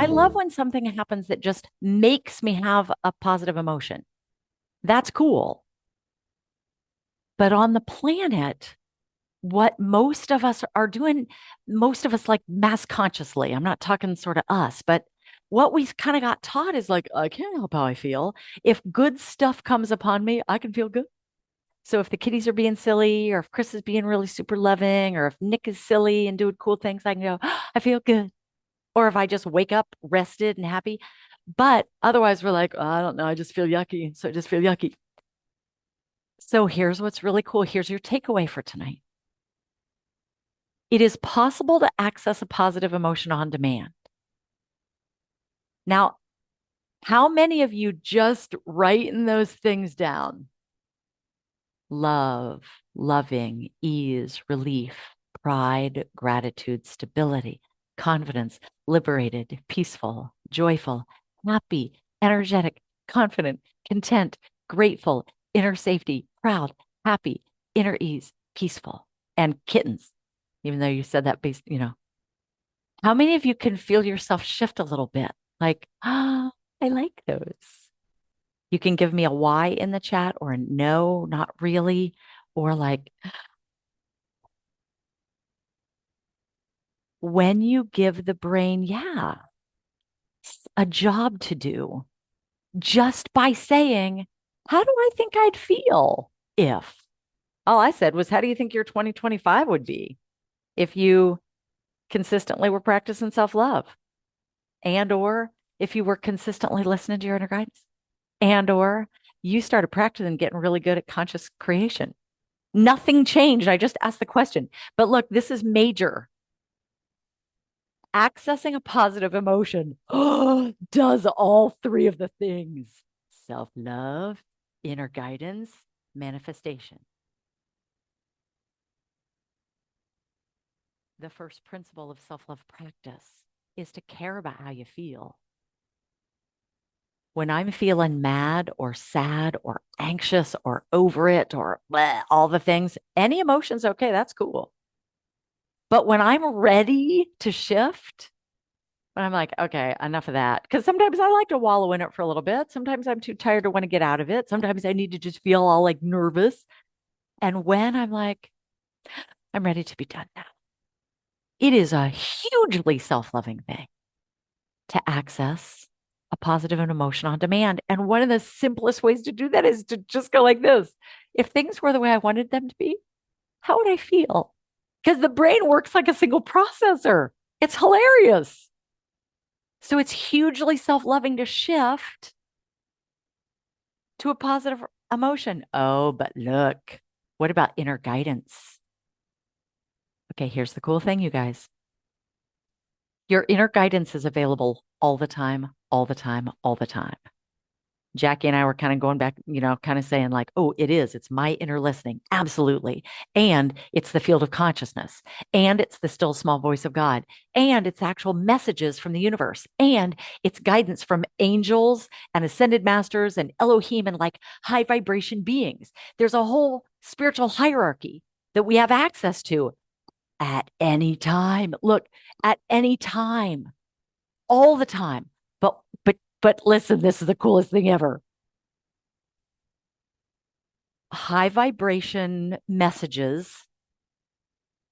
I love when something happens that just makes me have a positive emotion. That's cool. But on the planet, what most of us are doing, most of us like mass consciously, I'm not talking sort of us, but what we kind of got taught is like, I can't help how I feel. If good stuff comes upon me, I can feel good. So if the kitties are being silly, or if Chris is being really super loving, or if Nick is silly and doing cool things, I can go, I feel good. Or if I just wake up rested and happy. But otherwise, we're like, oh, I don't know, I just feel yucky. So I just feel yucky. So here's what's really cool. Here's your takeaway for tonight. It is possible to access a positive emotion on demand. Now, how many of you just writing those things down? Love, loving, ease, relief, pride, gratitude, stability, confidence, liberated, peaceful, joyful, happy, energetic, confident, content, grateful, inner safety, proud, happy, inner ease, peaceful, and kittens, even though you said that based, how many of you can feel yourself shift a little bit? Like, ah, I like those. You can give me a Y in the chat or a no, not really, or like when you give the brain, yeah, a job to do just by saying, how do I think I'd feel if all I said was, how do you think your 2025 would be if you consistently were practicing self-love and or if you were consistently listening to your inner guidance and or you started practicing getting really good at conscious creation. Nothing changed. I just asked the question. But look, this is major. Accessing a positive emotion does all three of the things: self love, inner guidance, manifestation. The first principle of self love practice is to care about how you feel. When I'm feeling mad or sad or anxious or over it or bleh, all the things, any emotion's okay. That's cool. But when I'm ready to shift, when I'm like, okay, enough of that. Because sometimes I like to wallow in it for a little bit. Sometimes I'm too tired to want to get out of it. Sometimes I need to just feel all like nervous. And when I'm like, I'm ready to be done now, it is a hugely self loving thing to access a positive and emotion on demand. And one of the simplest ways to do that is to just go like this. If things were the way I wanted them to be, how would I feel? Because the brain works like a single processor. It's hilarious. So it's hugely self loving to shift to a positive emotion. Oh, but look, what about inner guidance? Okay, here's the cool thing, you guys. Your inner guidance is available all the time, all the time, all the time. Jackie and I were kind of going back, kind of saying like, oh, it is. It's my inner listening. Absolutely. And it's the field of consciousness. And it's the still small voice of God. And it's actual messages from the universe. And it's guidance from angels and ascended masters and Elohim and like high vibration beings. There's a whole spiritual hierarchy that we have access to at any time. Look, at any time, all the time. But listen, this is the coolest thing ever. High vibration messages,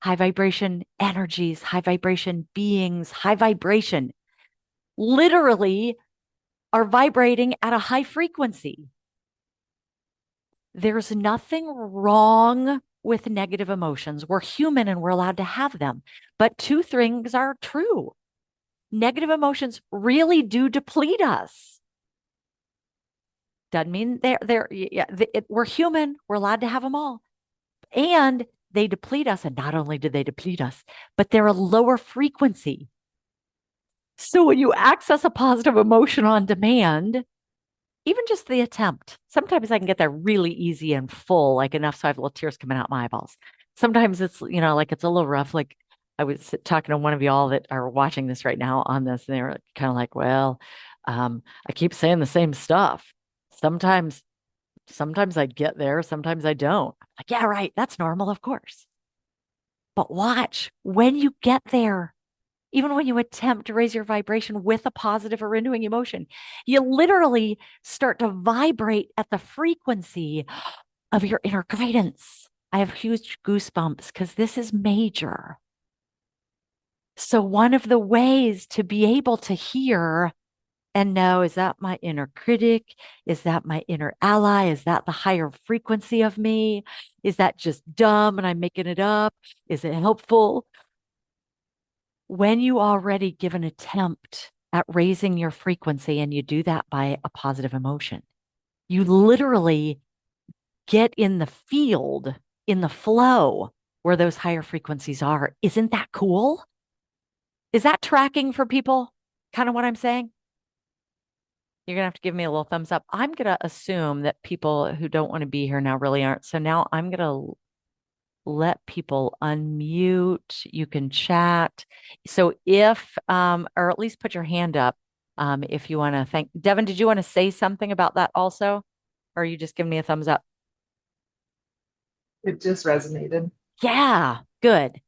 high vibration energies, high vibration beings, high vibration literally are vibrating at a high frequency. There's nothing wrong with negative emotions. We're human and we're allowed to have them. But two things are true. Negative emotions really do deplete us. Doesn't mean we're human. We're allowed to have them all. And they deplete us. And not only do they deplete us, but they're a lower frequency. So when you access a positive emotion on demand, even just the attempt, sometimes I can get there really easy and full, like enough so I have little tears coming out my eyeballs. Sometimes it's, like it's a little rough. Like I was talking to one of y'all that are watching this right now on this, and they were kind of like, well, I keep saying the same stuff. Sometimes Sometimes I get there, sometimes I don't. Like, yeah, right. That's normal, of course. But watch when you get there. even when you attempt to raise your vibration with a positive or renewing emotion, you literally start to vibrate at the frequency of your inner guidance. I have huge goosebumps because this is major. So, one of the ways to be able to hear and know, is that my inner critic? Is that my inner ally? Is that the higher frequency of me? Is that just dumb and I'm making it up? Is it helpful? When you already give an attempt at raising your frequency and you do that by a positive emotion, you literally get in the field, in the flow where those higher frequencies are. Isn't that cool? Is that tracking for people? Kind of what I'm saying? You're going to have to give me a little thumbs up. I'm going to assume that people who don't want to be here now really aren't. So now I'm going to let people unmute. You can chat. So if, or at least put your hand up if you want to thank. Devin, did you want to say something about that also? Or are you just giving me a thumbs up? It just resonated. Yeah, good.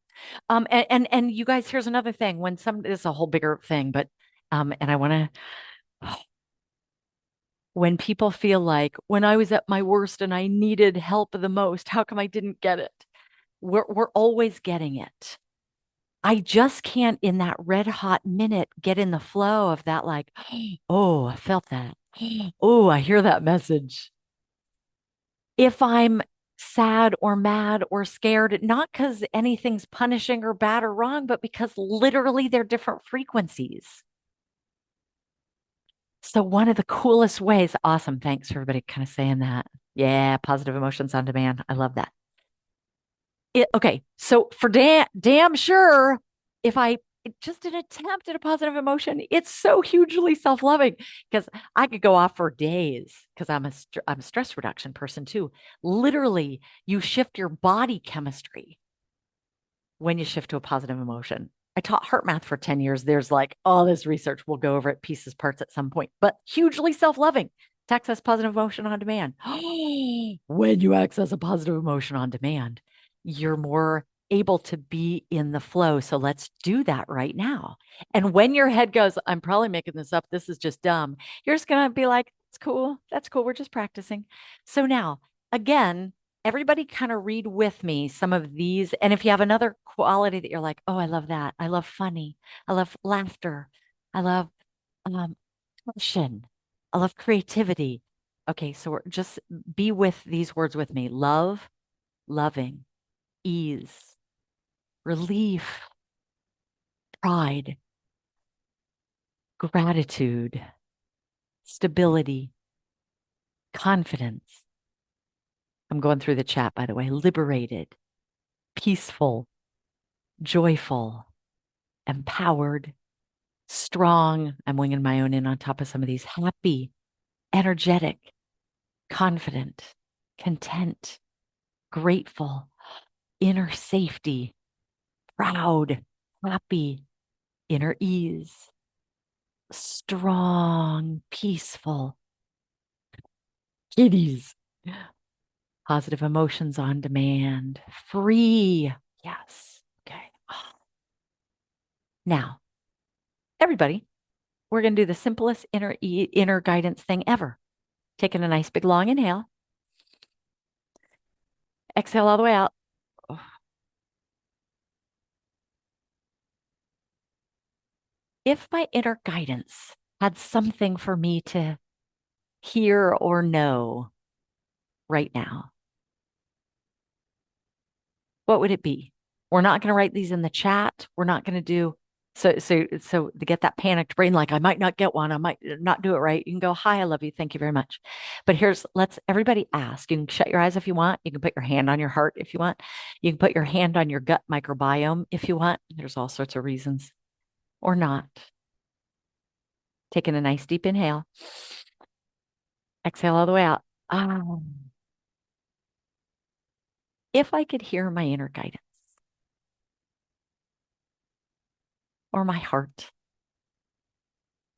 And you guys, here's another thing. When some, this is a whole bigger thing, but and I want to, when people feel like when I was at my worst and I needed help the most, how come I didn't get it? We're always getting it. I just can't in that red hot minute get in the flow of that, like, oh, I felt that. Oh, I hear that message. If I'm sad or mad or scared, not because anything's punishing or bad or wrong, but because literally they're different frequencies. So, one of the coolest ways, awesome. Thanks for everybody kind of saying that. Yeah, positive emotions on demand. I love that. Okay, so for damn sure, if I just an attempt at a positive emotion, it's so hugely self-loving because I could go off for days because I'm a stress reduction person too. Literally, you shift your body chemistry when you shift to a positive emotion. I taught heart math for 10 years. There's like all this research. We'll go over it pieces, parts at some point, but hugely self-loving. To access positive emotion on demand. When you access a positive emotion on demand, you're more able to be in the flow. So let's do that right now. And when your head goes, I'm probably making this up. This is just dumb. You're just going to be like, it's cool. That's cool. We're just practicing. So now, again, everybody kind of read with me some of these. And if you have another quality that you're like, oh, I love that. I love funny. I love laughter. I love um, passion. I love creativity. Okay, so we're just be with these words with me: love, loving, ease, relief, pride, gratitude, stability, confidence. I'm going through the chat, by the way. Liberated, peaceful, joyful, empowered, strong. I'm winging my own in on top of some of these. Happy, energetic, confident, content, grateful, inner safety, proud, happy, inner ease, strong, peaceful, kitties, positive emotions on demand, free. Yes. Okay. Now, everybody, we're going to do the simplest inner guidance thing ever. Taking a nice big long inhale, exhale all the way out. If my inner guidance had something for me to hear or know right now, what would it be? We're not going to write these in the chat. We're not going to do so to get that panicked brain, like I might not get one, I might not do it right. You can go, hi, I love you. Thank you very much. But let's everybody ask. You can shut your eyes if you want. You can put your hand on your heart if you want. You can put your hand on your gut microbiome if you want. There's all sorts of reasons or not. Taking a nice deep inhale. Exhale all the way out. If I could hear my inner guidance or my heart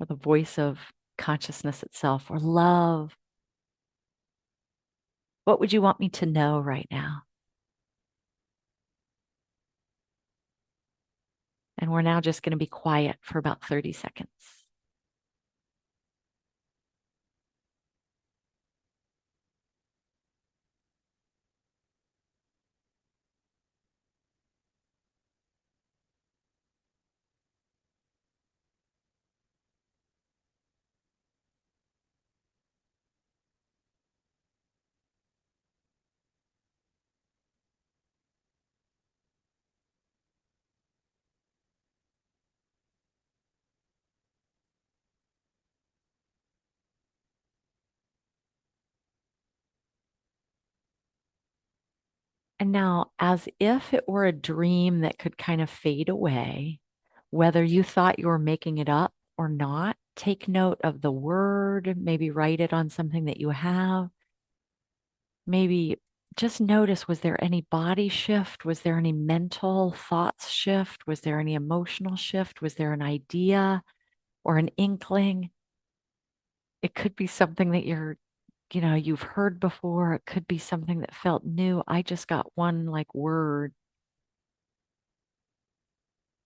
or the voice of consciousness itself or love, what would you want me to know right now? And we're now just going to be quiet for about 30 seconds. And now, as if it were a dream that could kind of fade away, whether you thought you were making it up or not, take note of the word, maybe write it on something that you have. Maybe just notice, was there any body shift? Was there any mental thoughts shift? Was there any emotional shift? Was there an idea or an inkling? It could be something that you've heard before. It could be something that felt new. I just got one like word,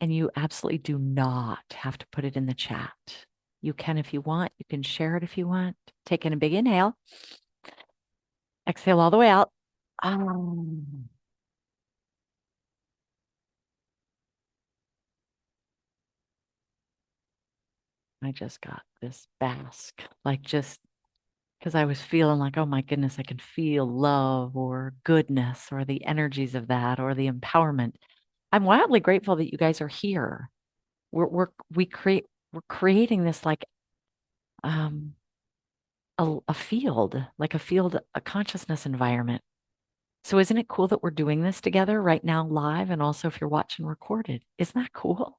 and you absolutely do not have to put it in the chat. You can if you want. You can share it if you want. Take in a big inhale. Exhale all the way out. I just got this bask, like just because I was feeling like, oh my goodness, I can feel love or goodness or the energies of that or the empowerment. I'm wildly grateful that you guys are here. We're creating this like um a field, like a consciousness environment. So isn't it cool that we're doing this together right now live and also if you're watching recorded? Isn't that cool?